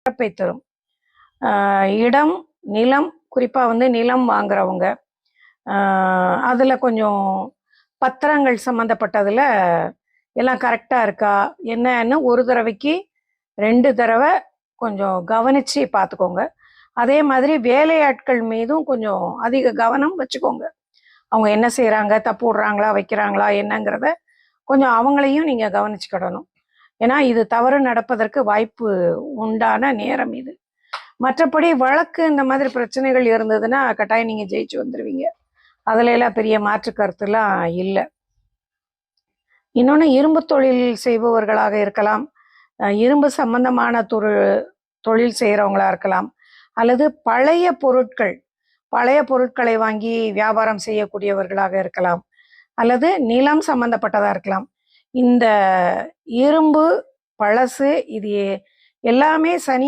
சிறப்பை தரும். இடம், நிலம், குறிப்பாக வந்து நிலம் வாங்குறவங்க, அதில் கொஞ்சம் பத்திரங்கள் சம்மந்தப்பட்டதில் எல்லாம் கரெக்டாக இருக்கா என்னன்னு ஒரு தடவைக்கு 2 தடவை கொஞ்சம் கவனித்து பார்த்துக்கோங்க. அதே மாதிரி வேலையாட்கள் மீதும் கொஞ்சம் அதிக கவனம் வச்சுக்கோங்க. அவங்க என்ன செய்கிறாங்க, தப்பு விடுறாங்களா வைக்கிறாங்களா என்னங்கிறத கொஞ்சம் அவங்களையும் நீங்கள் கவனிச்சுக்கிடணும். ஏன்னா இது தவறு நடப்பதற்கு வாய்ப்பு உண்டான நேரம் இது. மற்றபடி வழக்கு இந்த மாதிரி பிரச்சனைகள் இருந்ததுன்னா கட்டாயம் நீங்கள் ஜெயிச்சு வந்துடுவீங்க. அதுல எல்லாம் பெரிய மாற்று கருத்துலாம் இல்லை. இன்னொன்று, இரும்பு தொழில் செய்பவர்களாக இருக்கலாம், இரும்பு சம்பந்தமான தொழில் செய்கிறவங்களா இருக்கலாம், அல்லது பழைய பொருட்களை வாங்கி வியாபாரம் செய்யக்கூடியவர்களாக இருக்கலாம், அல்லது நிலம் சம்பந்தப்பட்டதாக இருக்கலாம். இந்த இரும்பு, பழசு இது எல்லாமே சனி